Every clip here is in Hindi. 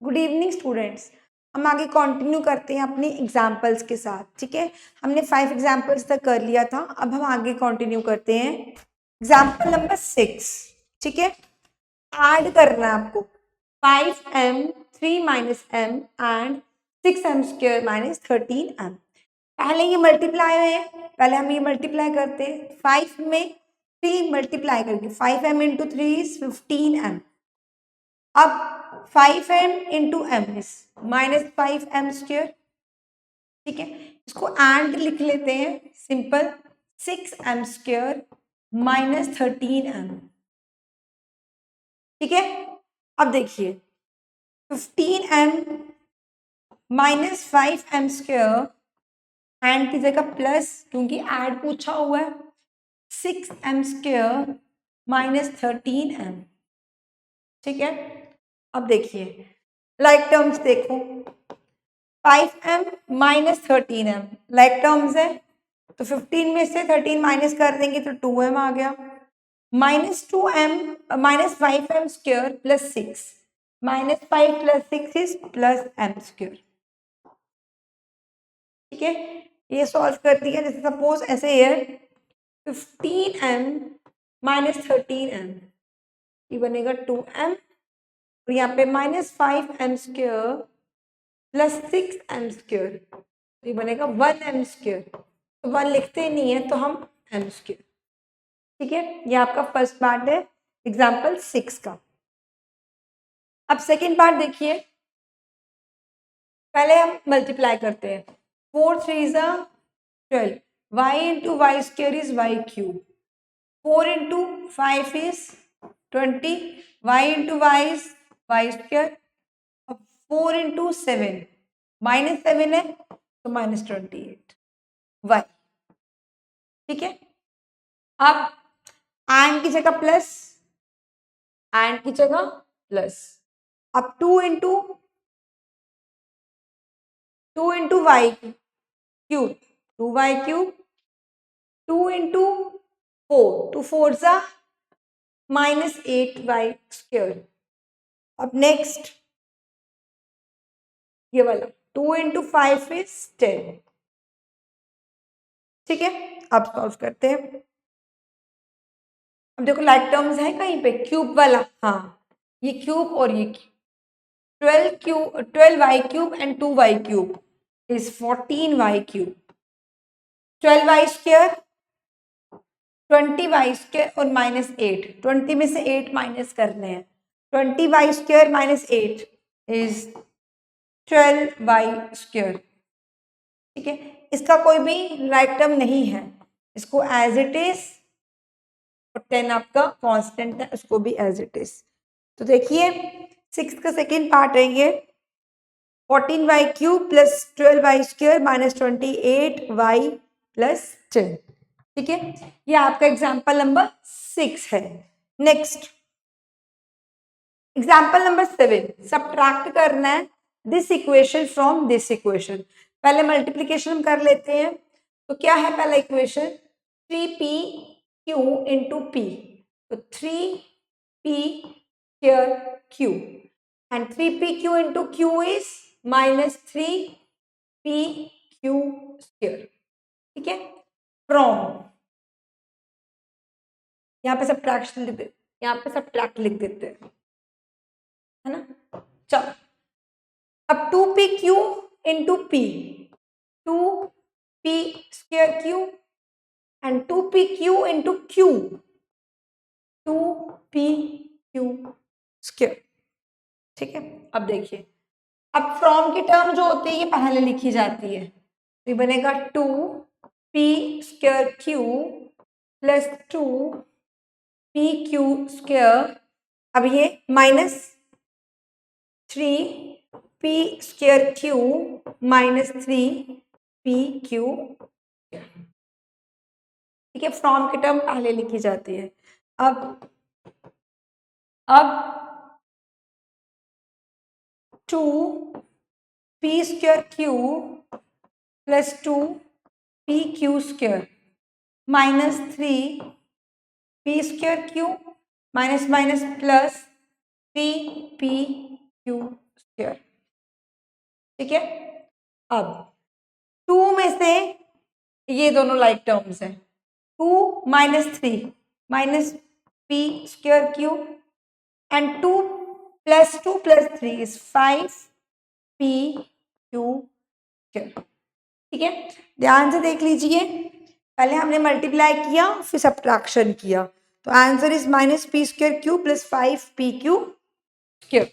Good evening students. हम आगे कंटिन्यू करते हैं अपने एग्जाम्पल्स के साथ। ठीक है, हमने 5 एग्जाम्पल्स तक कर लिया था, अब हम आगे कंटिन्यू करते हैं। Example number 6। ठीक है, ऐड करना है आपको 5m 3 minus m and 6m square minus 13m। पहले ये मल्टीप्लाई है, पहले हम ये मल्टीप्लाई करते हैं। 5 में 3 मल्टीप्लाई करके 5m इंटू 3 इज 15m। अब 5m into M is minus 5m square. ठीक है, इसको एंड लिख लेते हैं simple, 6m square minus 13m। ठीक है, अब देखिए 15m minus 5m square and की जगह प्लस, क्योंकि ऐड पूछा हुआ है, 6m स्क्वेयर माइनस 13m। ठीक है, अब देखिए लाइक टर्म्स देखो, 5m minus 13m like terms है, तो 15 में से 13 माइनस कर देंगे तो 2m आ गया। Minus 2m minus 5m square plus 6 minus 5 plus 6 is plus m square. ठीक है, ये सॉल्व कर दिया। जैसे सपोज ऐसे है 15m माइनस 13m, ये बनेगा 2m, और यहाँ पे minus 5m square plus 6m square, ये बनेगा 1m स्क्वेयर। तो 1 लिखते नहीं है तो हम m स्क्वेयर। ठीक है, ये आपका फर्स्ट पार्ट है एग्जाम्पल 6 का। अब सेकेंड पार्ट देखिए, पहले हम मल्टीप्लाई करते हैं। 4 3 12, y into Y square is y cube, 4 into 5 is 20, y into Y is y square. अब 4 इंटू 7 माइनस 7 है तो माइनस 28 y। ठीक है, अब एंड की जगह प्लस, एंड की जगह प्लस। अब 2 into Y cube, 2y cube, 2 into 4, 2 4 सा माइनस 8y स्क्वेयर। अब नेक्स्ट ये वाला 2 इंटू 5 इज 10। ठीक है, अब सॉल्व करते हैं। अब देखो लाइक टर्म्स है कहीं पे, क्यूब वाला, हाँ ये क्यूब और ये cube, 12y cube and 2y cube is 14y cube, 12y square 20y square और माइनस 8, 20 में से 8 माइनस करने हैं, 20y square minus 8 is 12y square. ठीक है, इसका कोई भी राइट टर्म नहीं है, इसको एज इट इज, और 10 आपका कांस्टेंट है, उसको भी एज इट इज। तो देखिए 6 का सेकेंड पार्ट है ये, 14y cube plus 12y square minus 28y plus 10। ठीक है, ये आपका एग्जाम्पल नंबर 6 है। नेक्स्ट एग्जाम्पल नंबर 7, सब्ट्रैक्ट करना है this equation from this equation. पहले मल्टीप्लीकेशन हम कर लेते हैं। तो क्या है पहला इक्वेशन, 3pq इंटू p, तो 3p square q and 3pq into q is minus 3pq square. ठीक है, फ्रॉम, यहाँ पे सब्ट्रैक्शन लिख देते, यहाँ पे सब्ट्रैक्ट लिख देते हैं, है ना। चलो अब 2pq into p, 2p square q and 2pq into q, 2pq square. ठीक है, अब देखिए, अब फ्रॉम की टर्म जो होती है ये पहले लिखी जाती है, तो ये बनेगा 2p square q plus 2pq square. अब ये minus 3p square q minus 3pq। ठीक है, फ्रॉम की टर्म पहले लिखी जाती है। अब 2p square q plus 2pq square minus 3p square q minus minus plus 3pq square. ठीक है। अब 2 में से ये दोनों लाइक टर्म्स हैं, 2 minus 3 minus P square cube and 2 plus 2 plus 3 is 5 P Q square. ठीक है, ध्यान से देख लीजिए, पहले हमने मल्टीप्लाई किया फिर सब्ट्रैक्शन किया, तो answer is minus P square Q plus 5 P Q square.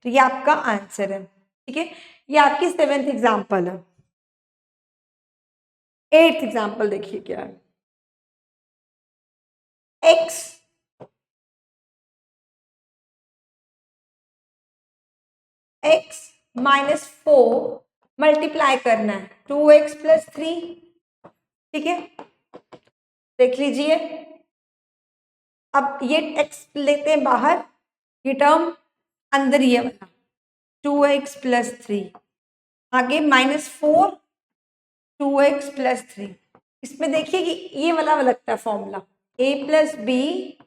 तो ये आपका आंसर है। ठीक है, ये आपकी 7th एग्जाम्पल है। 8th एग्जाम्पल देखिए क्या है। x माइनस 4 मल्टीप्लाई करना है 2x प्लस 3। ठीक है, देख लीजिए, अब ये x लेते हैं बाहर, ये टर्म अंदर ही है वाला 2x प्लस 3, आगे माइनस 4 2x प्लस 3। इसमें देखिए कि ये वाला लगता है फॉर्मूला a प्लस बी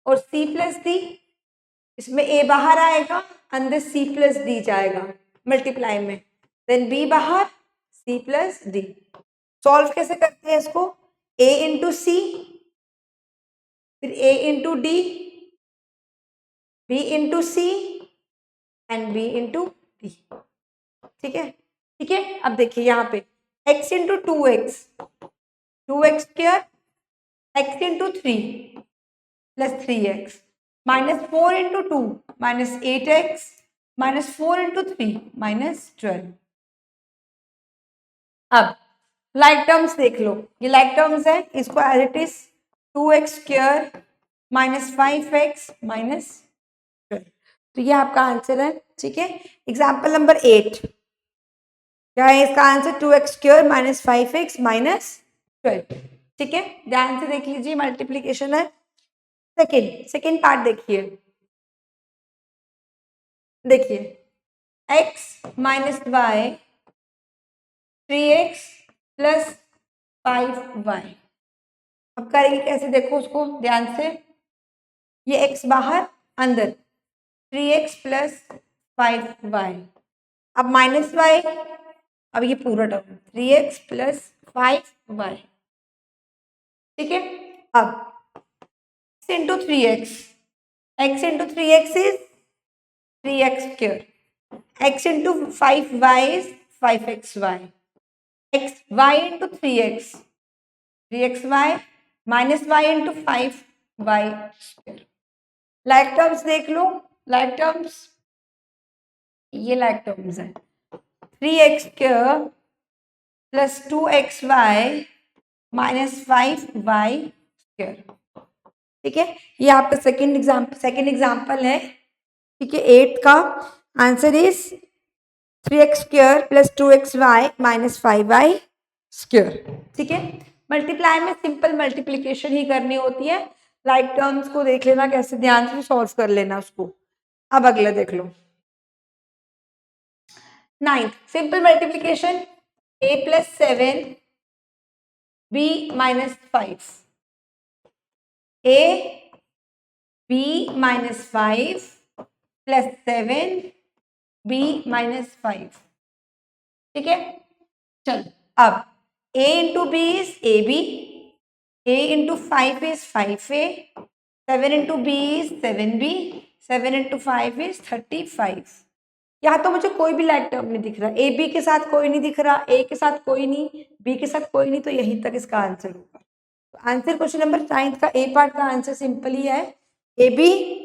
और c प्लस डी, इसमें a बाहर आएगा, अंदर c प्लस डी जाएगा मल्टीप्लाई में, देन b बाहर c प्लस डी। सॉल्व कैसे करते हैं इसको, a इंटू सी, फिर a into D, b into C and b into D. ठीक है, ठीक है। अब देखिए यहाँ पे x into 2x, 2x square, x into 3 plus 3x, minus 4 into 2 minus 8x, minus 4 into 3 minus 12। अब लाइक टर्म्स देख लो, ये लाइक टर्म्स है, इसको as it is 2x square minus 5x minus 12। तो ये आपका आंसर है। ठीक है, एग्जाम्पल नंबर 8 क्या है, इसका answer 2x square minus 5x minus 12। ठीक है, ध्यान से देख लीजिए, मल्टीप्लीकेशन है। सेकेंड पार्ट देखिए, x minus Y 3x plus 5y। अब करेंगे कैसे, देखो उसको ध्यान से, ये x बाहर अंदर 3x प्लस 5y, अब माइनस y, अब ये पूरा टर्म 3x प्लस 5y। ठीक है, अब x into 3x, x into 3x is 3x square, x into 5y is 5xy, x y into 3x 3xy minus y into 5y square. Like terms देख लो, लाइक टर्म्स, ये लाइक टर्म्स है 3x square plus 2xy minus 5y square. ठीक है, ये आपका सेकेंड एग्जाम्पल है। ठीक है, 8 का answer is 3x square plus 2xy minus 5y square. ठीक है, मल्टीप्लाई में सिंपल मल्टीप्लीकेशन ही करनी होती है, लाइक टर्म्स को देख लेना कैसे, ध्यान से सॉल्व कर लेना उसको। अब अगला देख लो, 9th simple multiplication, a plus 7 b minus 5, a b minus 5 plus 7 b minus 5। ठीक है, चल अब a into B is A B, a into 5 is 5a, 7 into B is 7b, 7 into 5 is 35। यहाँ तो मुझे कोई भी लाइक टर्म नहीं दिख रहा, ए बी के साथ कोई नहीं दिख रहा, ए के साथ कोई नहीं, बी के साथ कोई नहीं, तो यहीं तक इसका आंसर होगा। तो आंसर क्वेश्चन नंबर 9 का ए पार्ट का आंसर सिंपल ही है, A B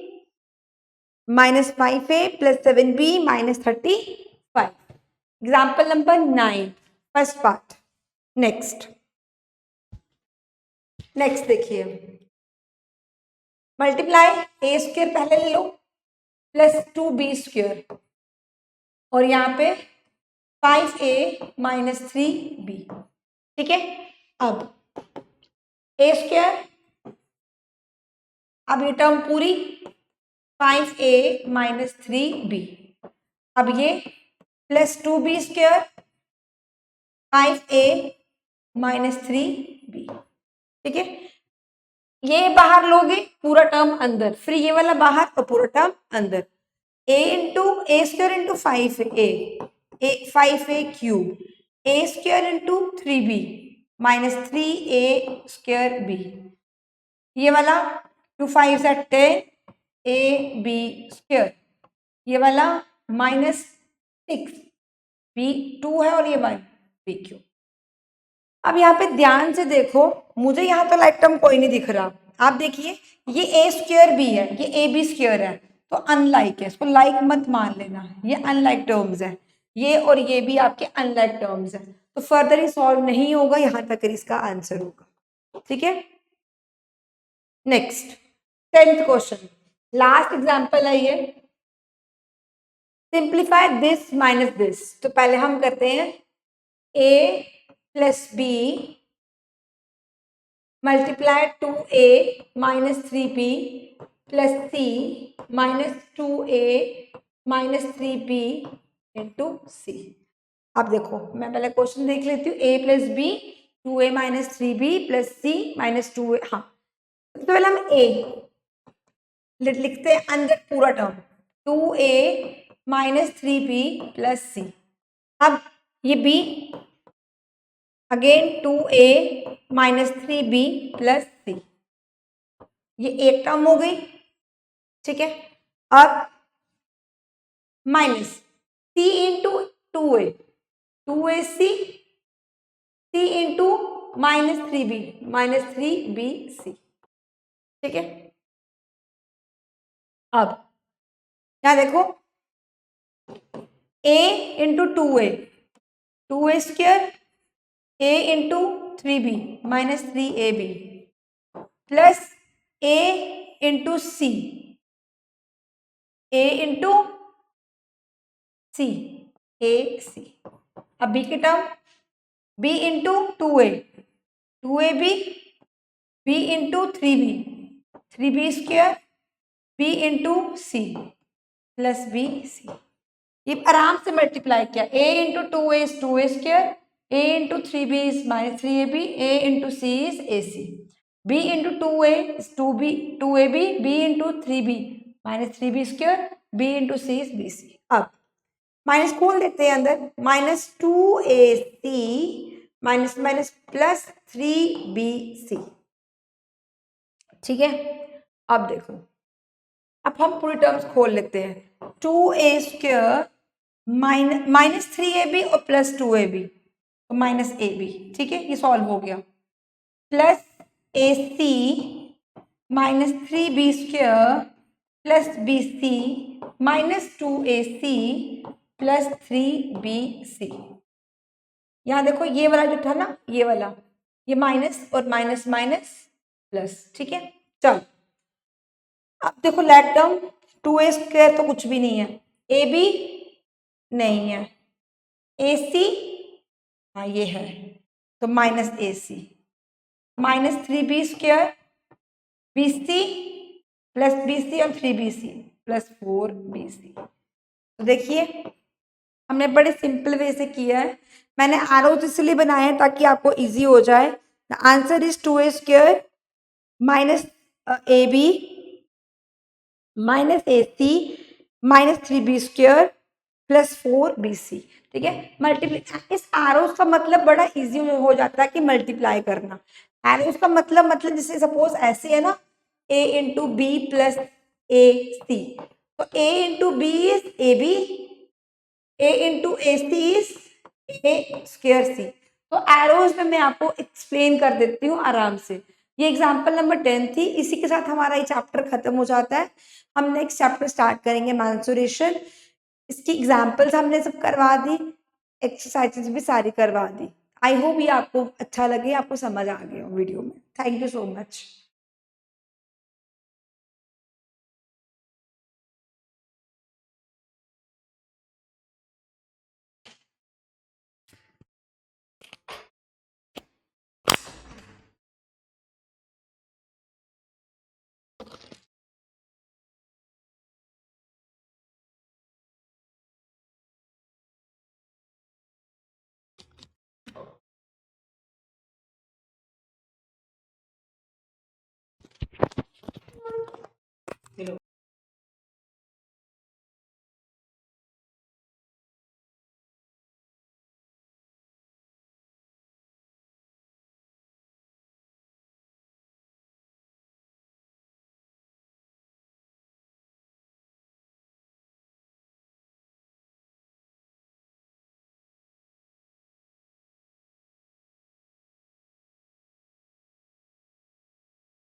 minus 5a plus 7b minus 35। Example number 9 first part. Next देखिए, मल्टीप्लाई ए स्क्वायर पहले ले लो प्लस 2b स्क्वायर, और यहाँ पे 5a माइनस 3b। ठीक है, अब a स्क्वायर, अब ये टर्म पूरी 5a माइनस 3b, अब ये plus 2b square 5a minus 3b। ठीक है, ये बाहर लोगे पूरा टर्म अंदर, फिर ये वाला बाहर और पूरा टर्म अंदर, a into A square into 5a 5a cube a square into 3b minus 3a square b, ये वाला 2 5 से 10 a b स्क्वायर, ये वाला माइनस 6 b 2 है और ये b क्यूब। अब यहाँ पे ध्यान से देखो, मुझे यहाँ तो लाइक टर्म कोई नहीं दिख रहा, आप देखिए ये ए स्क्वायर बी है, ये ए बी स्क्वायर है, तो अनलाइक है, इसको लाइक मत मान लेना, ये अनलाइक टर्म्स है, ये और ये भी आपके अनलाइक टर्म्स है, तो फर्दर ही सॉल्व नहीं होगा, यहाँ तक इसका आंसर होगा। ठीक है, next 10th question, last example है ये, सिंप्लीफाई दिस माइनस दिस। तो पहले हम करते हैं a plus B multiply 2a minus 3b plus c minus 2a minus 3b into C. अब देखो मैं पहले क्वेश्चन देख लेती हूँ, a plus B 2a minus 3b plus c minus 2a। हाँ, सबसे पहले हम a लिखते हैं अंदर पूरा term 2a minus 3b plus c। अब ये b again 2a minus 3b plus c, ये एक टर्म हो गई। ठीक है, अब minus c into 2a 2ac c into minus 3b minus 3bc। ठीक है, अब क्या देखो a into 2a square a into 3b minus 3ab plus a into C a into C a C. अब b की term b into 2ab b into 3b square b into C plus B C. ये आराम से मल्टीप्लाई किया, a into 2a is 2a square, a into 3b is minus 3ab, a into c is ac, b into 2a is 2ab, b into 3b minus 3b square, b into c is bc। अब माइनस खोल देते हैं अंदर, minus 2ac minus minus plus 3bc। ठीक है, अब देखो, अब हम पूरी टर्म्स खोल लेते हैं, 2a स्क्वायर माइनस 3ab और प्लस 2ab तो माइनस ab। ठीक है, ये सॉल्व हो गया, plus ac minus 3b square plus bc minus 2ac plus 3bc। यहाँ देखो ये वाला जो था ना, ये वाला, ये माइनस और माइनस माइनस प्लस। ठीक है, चल अब देखो लेट टर्म 2a स्क्वायर तो कुछ भी नहीं है, ab नहीं है, ac हाँ ये है, तो minus ac minus 3b square bc plus bc और 3bc प्लस 4bc। तो देखिए हमने बड़े सिंपल वे से किया है, मैंने आरोज इसलिए बनाया है ताकि आपको इजी हो जाए। The answer is 2a square minus ab minus ac minus 3b square plus 4bc। ठीक है, मल्टीप्लाई, इस एरोस का मतलब बड़ा इजी हो जाता है कि मल्टीप्लाई करना। एरोस का मतलब जैसे सपोज ऐसे है ना, a into B plus A C, तो a into B is A B, a into A C is A square C. तो एरोज में मैं आपको एक्सप्लेन कर देती हूँ आराम से। ये एग्जाम्पल नंबर 10 थी, इसी के साथ हमारा ये चैप्टर खत्म हो जाता है। हम नेक्स्ट चैप्टर स्टार्ट करेंगे मेंसुरेशन, इसकी एग्जाम्पल्स हमने सब करवा दी, एक्सरसाइजेस भी सारी करवा दी। आई होप ये आपको अच्छा लगे, आपको समझ आ गया वीडियो में। Thank you so much.